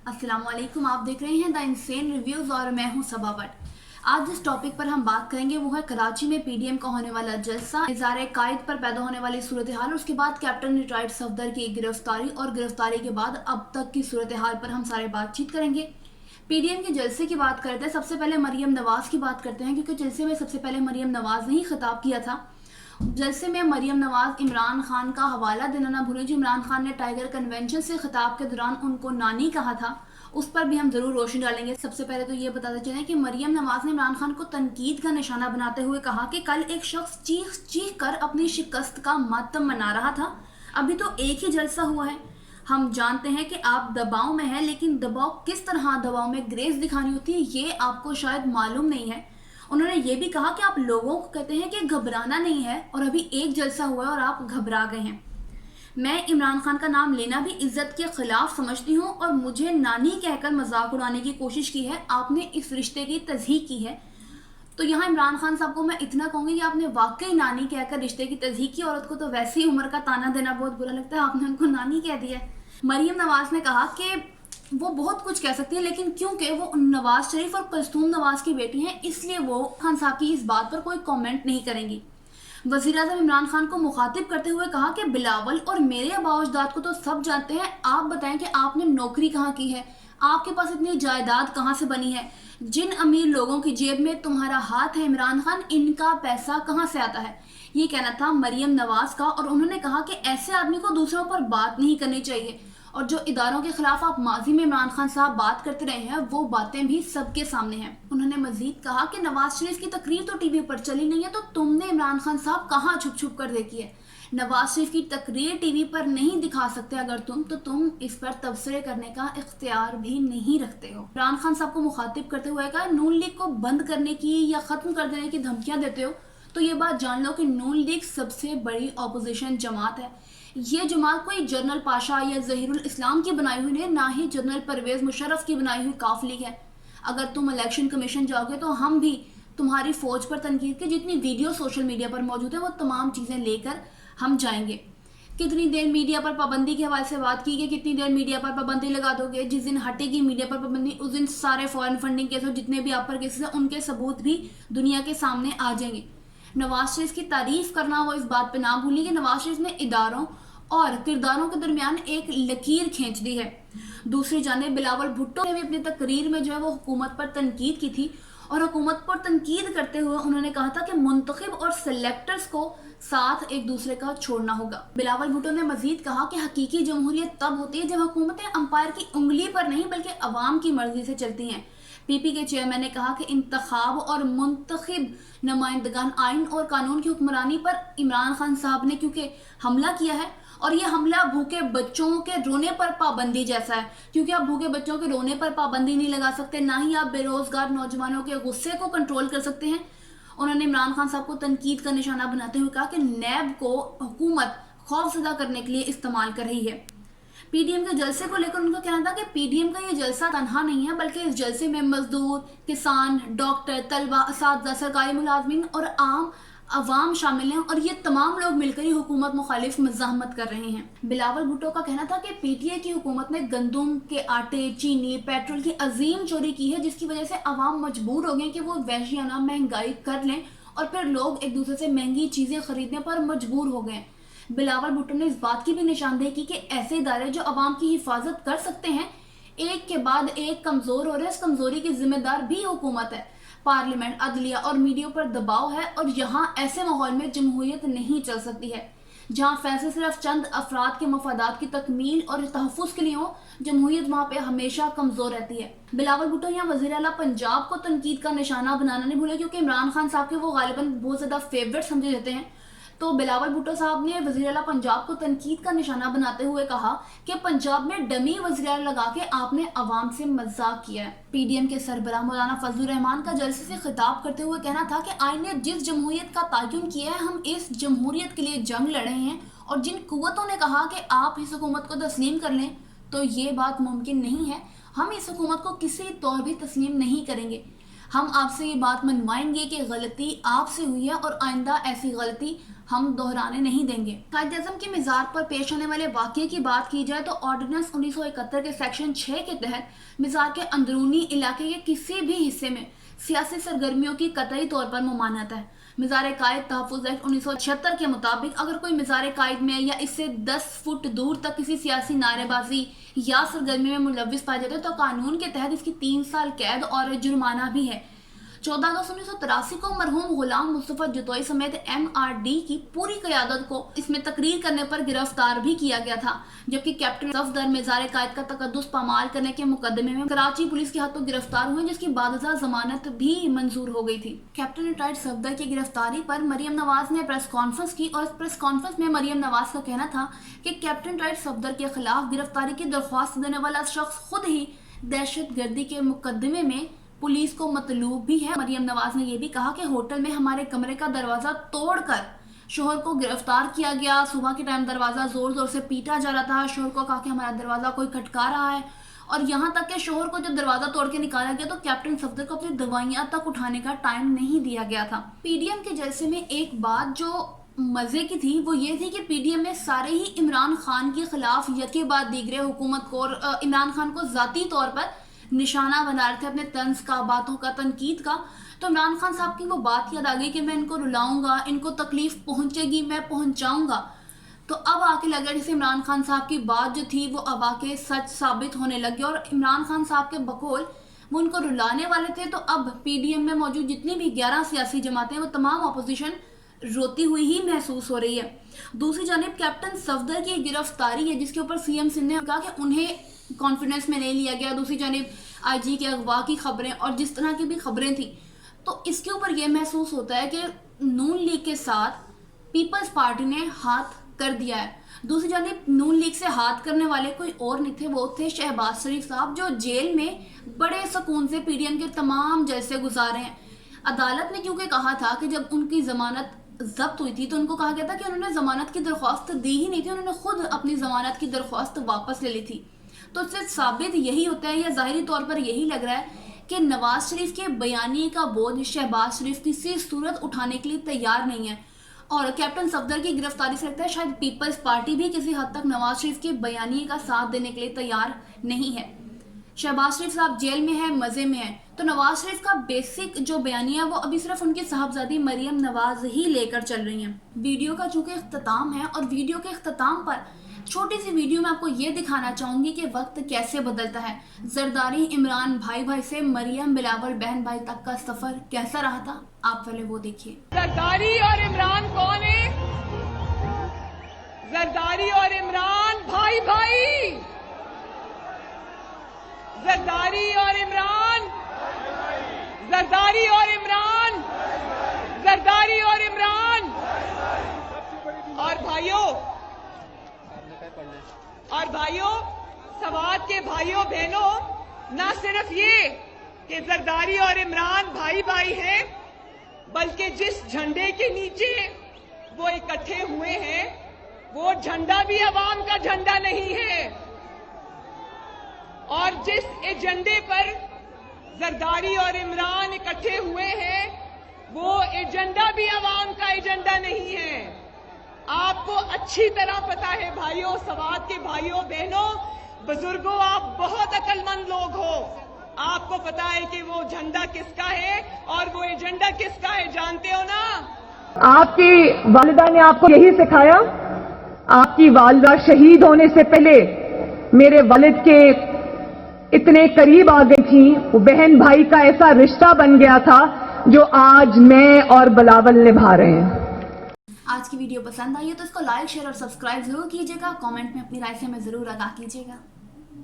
अस्सलाम वालेकुम। आप देख रहे हैं द इंसेन रिव्यूज़ और मैं हूं सबा भट्ट। आज जिस टॉपिक पर हम बात करेंगे वो है कराची में पीडीएम का होने वाला जलसा, इज़हार कायद पर पैदा होने वाली सूरत हाल, उसके बाद कैप्टन रिटायर्ड सफदर की गिरफ्तारी और गिरफ्तारी के बाद अब तक की सूरत हाल पर हम सारे बातचीत करेंगे। पीडीएम के जलसे की बात करते हैं। सबसे पहले मरियम नवाज की बात करते हैं, क्योंकि जलसे में सबसे पहले मरियम नवाज ने ही खिताब किया था। जलसे में मरियम नवाज इमरान खान का हवाला देना ना भूलें। जो इमरान खान ने टाइगर कन्वेंशन से खिताब के दौरान उनको नानी कहा था, उस पर भी हम जरूर रोशनी डालेंगे। सबसे पहले तो ये बताते चलें कि मरियम नवाज ने इमरान खान को तनकीद का निशाना बनाते हुए कहा कि कल एक शख्स चीख चीख कर अपनी शिकस्त का मातम मना रहा था, अभी तो एक ही जलसा हुआ है। हम जानते हैं कि आप दबाव में हैं, लेकिन दबाव किस तरह दबाव में ग्रेस दिखानी होती है ये आपको शायद मालूम नहीं है। उन्होंने ये भी कहा कि आप लोगों को कहते हैं कि घबराना नहीं है और अभी एक जलसा हुआ है और आप घबरा गए हैं। मैं इमरान खान का नाम लेना भी इज्जत के खिलाफ समझती हूँ और मुझे नानी कहकर मजाक उड़ाने की कोशिश की है, आपने इस रिश्ते की तस्दीक की है। तो यहाँ इमरान खान साहब को मैं इतना कहूँगी कि आपने वाकई नानी कहकर रिश्ते की तस्दीक की। औरत को तो वैसे ही उम्र का ताना देना बहुत बुरा लगता है, आपने उनको नानी कह दिया। मरियम नवाज ने कहा कि वो बहुत कुछ कह सकती है, लेकिन क्योंकि वो नवाज शरीफ और कलसूम नवाज की बेटी हैं, इसलिए वो खान साहब की इस बात पर कोई कमेंट नहीं करेंगी। वज़ीर आज़म इमरान खान को मुखातिब करते हुए कहा कि बिलावल और मेरे आबा अजदाद को तो सब जानते हैं, आप बताएं कि आपने नौकरी कहाँ की है, आपके पास इतनी जायदाद कहाँ से बनी है, जिन अमीर लोगों की जेब में तुम्हारा हाथ है इमरान खान, इनका पैसा कहाँ से आता है। ये कहना था मरियम नवाज का। और उन्होंने कहा कि ऐसे आदमी को दूसरों पर बात नहीं करनी चाहिए और जो इदारों के खिलाफ आप माजी में इमरान खान साहब बात करते रहे हैं वो बातें भी सबके सामने हैं। उन्होंने मजीद कहा कि नवाज शरीफ की तकरीर तो टीवी पर चली नहीं है, तो तुमने इमरान खान साहब कहाँ छुप छुप कर देखी है। नवाज शरीफ की तकरीर टीवी पर नहीं दिखा सकते अगर तुम इस पर तबसरे करने का इख्तियार भी नहीं रखते हो। इमरान खान साहब को मुखातिब करते हुए कहा, नून लीग को बंद करने की या खत्म कर देने की धमकियां देते हो तो ये बात जान लो कि नून लीग सबसे बड़ी अपोजिशन जमात है। ये जमात कोई जनरल पाशा या जहीरुल इस्लाम की बनाई हुई है, ना ही जनरल परवेज मुशर्रफ की बनाई हुई काफ लीग है। अगर तुम इलेक्शन कमीशन जाओगे तो हम भी तुम्हारी फौज पर तनकीद की जितनी वीडियो सोशल मीडिया पर मौजूद है वो तमाम चीज़ें लेकर हम जाएंगे। कितनी देर मीडिया पर पाबंदी के हवाले से बात की कि कितनी देर मीडिया पर पाबंदी लगा दोगे। जिस दिन हटेगी मीडिया पर पाबंदी उस दिन सारे फॉरेन फंडिंग केस और जितने भी अपर केसेस हैं उनके सबूत भी दुनिया के सामने आ जाएंगे। नवाज शरीफ की तारीफ करना वो इस बात पे ना भूलिए कि नवाज शरीफ ने इदारों और किरदारों के दरमियान एक लकीर खींच दी है। दूसरी जानिब बिलावल भुट्टो ने भी अपनी तकरीर में जो है वो हुकूमत पर तनकीद की थी और हुकूमत पर तनकीद करते हुए उन्होंने कहा था कि मुंतखब और सेलेक्टर्स को साथ एक दूसरे का छोड़ना होगा। बिलावल भुट्टो ने मजीद कहा कि हकीकी जमहूरियत तब होती है जब हुकूमतें अंपायर की उंगली पर नहीं बल्कि अवाम की मर्जी से चलती हैं। पीपी के चेयरमैन ने कहा कि इंतखाब और मुंतखब नुमाइंदगान आइन और कानून की हुक्मरानी पर इमरान खान साहब ने क्योंकि हमला किया है और ये हमला भूखे बच्चों के रोने पर पाबंदी जैसा है, क्योंकि आप भूखे बच्चों के रोने पर पाबंदी नहीं लगा सकते, ना ही आप बेरोजगार नौजवानों के गुस्से को कंट्रोल कर सकते हैं। उन्होंने इमरान खान साहब को तनकीद का निशाना बनाते हुए कहा कि नैब को हुकूमत खौफजदा करने के लिए इस्तेमाल कर रही है। पीडीएम के जलसे को लेकर उनका कहना था कि पीडीएम का ये जलसा तनहा नहीं है, बल्कि इस जलसे में मजदूर, किसान, डॉक्टर, तलबा, असातिज़ा, सरकारी मुलाजमीन और आम अवाम शामिल हैं और ये तमाम लोग मिलकर ही हुकूमत मुखालिफ मज़ाहमत कर रहे हैं। बिलावल भुट्टो का कहना था कि पीटीआई की हुकूमत ने गंदम के आटे, चीनी, पेट्रोल की अजीम चोरी की है, जिसकी वजह से अवाम मजबूर हो गए कि वो वहशियाना महंगाई कर लें और फिर लोग एक दूसरे से महंगी चीज़ें खरीदने पर मजबूर हो गए। बिलावल भुट्टो ने इस बात की भी निशानदेही की कि ऐसे इदारे जो अवाम की हिफाजत कर सकते हैं एक के बाद एक कमज़ोर हो रहे हैं। इस कमज़ोरी की जिम्मेदार भी हुकूमत है। पार्लियामेंट, अदलिया और मीडिया पर दबाव है और यहाँ ऐसे माहौल में जमहूरियत नहीं चल सकती है जहाँ फैसले सिर्फ चंद अफराद के मफादात की तकमील और तहफ़्फ़ुज़ के लिए हो। जमहूरियत वहाँ पे हमेशा कमज़ोर रहती है। बिलावल भुट्टो यहाँ वज़ीर आला पंजाब को तनकीद का निशाना बनाना नहीं भूले, क्योंकि इमरान खान साहब के वो गालिबन बहुत ज़्यादा फेवरेट समझे जाते हैं। तो बिलावल भुट्टो साहब ने वज़ीर आला पंजाब को तनकीद का निशाना बनाते हुए कहा कि पंजाब में डमी वज़ीर आला लगा के आपने अवाम से मजाक किया है। पीडीएम के सरबराह मौलाना फजलुर रहमान का जलसे से खिताब करते हुए कहना था कि आइन ने जिस जमहूरियत का तयन किया है हम इस जमहूरियत के लिए जंग लड़ रहे हैं और जिन कुव्वतों ने कहा कि आप इस हुकूमत को तस्लीम कर लें तो ये बात मुमकिन नहीं है। हम इस हुकूमत को किसी तौर भी तस्लीम नहीं करेंगे। ہم آپ سے یہ بات منوائیں گے کہ غلطی آپ سے ہوئی ہے اور آئندہ ایسی غلطی ہم دہرانے نہیں دیں گے۔ قائد اعظم کی مزار پر پیش آنے والے واقعے کی بات کی جائے تو آرڈیننس 1971 کے سیکشن 6 کے تحت مزار کے اندرونی علاقے کے کسی بھی حصے میں سیاسی سرگرمیوں کی قطعی طور پر ممانعت ہے۔ مزار قائد تحفظ ایکٹ 1976 کے مطابق اگر کوئی مزار قائد میں یا اس سے 10 فٹ دور تک کسی سیاسی نعرے بازی یا سرگرمی میں ملوث پایا جاتا ہے تو قانون کے تحت اس کی 3 سال قید اور جرمانہ بھی ہے۔ 14 اگست 1983 کو مرحوم غلام مصطفیٰ جتوئی سمیت MRD کی پوری قیادت کو اس میں تقریر کرنے پر گرفتار بھی کیا گیا تھا، جبکہ کیپٹن صفدر مزار قائد کا تقدس پامال کرنے کے مقدمے میں کراچی پولیس کے ہاتھوں گرفتار ہوئے، جس کی بعد ازاں ضمانت بھی منظور ہو گئی تھی۔ کیپٹن ریٹائرڈ صفدر کی گرفتاری پر مریم نواز نے پریس کانفرنس کی اور اس پریس کانفرنس میں مریم نواز کا کہنا تھا کہ کیپٹن ریٹائرڈ صفدر کے خلاف گرفتاری کی درخواست دینے والا شخص خود ہی دہشت گردی کے مقدمے میں پولیس کو مطلوب بھی ہے۔ مریم نواز نے یہ بھی کہا کہ ہوٹل میں ہمارے کمرے کا دروازہ توڑ کر شوہر کو گرفتار کیا گیا، صبح کے ٹائم دروازہ زور زور سے پیٹا جا رہا تھا، شوہر کو کہا کہ ہمارا دروازہ کوئی کھٹکا رہا ہے، اور یہاں تک کہ شوہر کو جب دروازہ توڑ کے نکالا گیا تو کیپٹن صفدر کو اپنی دوائیاں تک اٹھانے کا ٹائم نہیں دیا گیا تھا۔ PDM کے جلسے میں ایک بات جو مزے کی تھی وہ یہ تھی کہ PDM میں سارے ہی عمران خان کے خلاف یکے بعد دیگرے حکومت کو اور عمران خان کو ذاتی طور پر نشانہ بنا رہے تھے اپنے طنز کا، باتوں کا، تنقید کا۔ تو عمران خان صاحب کی وہ بات یاد آ گئی کہ میں ان کو رلاؤں گا، ان کو تکلیف پہنچے گی، میں پہنچاؤں گا۔ تو اب آ کے لگا جیسے عمران خان صاحب کی بات جو تھی وہ اب آ کے سچ ثابت ہونے لگی، اور عمران خان صاحب کے بقول وہ ان کو رلانے والے تھے۔ تو اب PDM میں موجود جتنی بھی 11 سیاسی جماعتیں وہ تمام اپوزیشن روتی ہوئی ہی محسوس ہو رہی ہے۔ دوسری جانب کیپٹن صفدر کی گرفتاری ہے جس کے اوپر CM سندھ نے کہا کہ انہیں کانفیڈنس میں نہیں لیا گیا۔ دوسری جانب IG کے اغوا کی خبریں اور جس طرح کی بھی خبریں تھیں، تو اس کے اوپر یہ محسوس ہوتا ہے کہ نون لیگ کے ساتھ پیپلز پارٹی نے ہاتھ کر دیا ہے۔ دوسری جانب نون لیگ سے ہاتھ کرنے والے کوئی اور نہیں تھے، وہ تھے شہباز شریف صاحب، جو جیل میں بڑے سکون سے PDM کے تمام جلسے گزارے ہیں۔ عدالت نے کیونکہ کہا تھا کہ جب ان کی ضمانت ضبط ہوئی تھی تو ان کو کہا گیا تھا کہ انہوں نے ضمانت کی درخواست دی ہی نہیں تھی، انہوں نے خود اپنی ضمانت کی درخواست واپس لے لی تھی۔ تو اس سے ثابت یہی ہوتا ہے یا ظاہری طور پر یہی لگ رہا ہے کہ نواز شریف کے بیانیے کا بوجھ شہباز شریف کسی صورت اٹھانے کے لیے تیار نہیں ہے، اور کیپٹن صفدر کی گرفتاری سے لگتا ہے شاید پیپلز پارٹی بھی کسی حد تک نواز شریف کے بیانیے کا ساتھ دینے کے لیے تیار نہیں ہے۔ شہباز شریف صاحب جیل میں ہے، مزے میں ہے، تو نواز شریف کا بیسک جو بیانیہ ہے وہ ابھی صرف ان کی صاحبزادی مریم نواز ہی لے کر چل رہی ہیں۔ ویڈیو کا چونکہ اختتام ہے اور ویڈیو کے اختتام پر چھوٹی سی ویڈیو میں آپ کو یہ دکھانا چاہوں گی کہ وقت کیسے بدلتا ہے۔ زرداری عمران بھائی سے مریم بلاول بہن بھائی تک کا سفر کیسا رہا تھا، آپ پہلے وہ دیکھیے۔ زرداری اور عمران کون ہے؟ زرداری اور عمران بھائی بھائی، زرداری اور عمران، زرداری اور عمران، زرداری اور عمران، اور بھائیوں سوات کے بھائیوں بہنوں، نہ صرف یہ کہ زرداری اور عمران بھائی بھائی ہیں، بلکہ جس جھنڈے کے نیچے وہ اکٹھے ہوئے ہیں وہ جھنڈا بھی عوام کا جھنڈا نہیں ہے، اور جس ایجنڈے پر زرداری اور عمران اکٹھے ہوئے ہیں وہ ایجنڈا بھی عوام کا ایجنڈا نہیں ہے۔ آپ کو اچھی طرح پتا ہے بھائیوں، سوات کے بھائیوں بہنوں، بزرگوں، آپ بہت عقل مند لوگ ہو، آپ کو پتا ہے کہ وہ جھنڈا کس کا ہے اور وہ ایجنڈا کس کا ہے، جانتے ہو نا؟ آپ کی والدہ نے آپ کو یہی سکھایا؟ آپ کی والدہ شہید ہونے سے پہلے میرے والد کے اتنے قریب آ گئی تھیں، وہ بہن بھائی کا ایسا رشتہ بن گیا تھا جو آج میں اور بلاول نبھا رہے ہیں۔ آج کی ویڈیو پسند آئی ہے تو اس کو لائک، شیئر اور سبسکرائب ضرور کیجیے گا، کامنٹ میں اپنی رائے سے ہمیں ضرور آگاہ کیجیے گا۔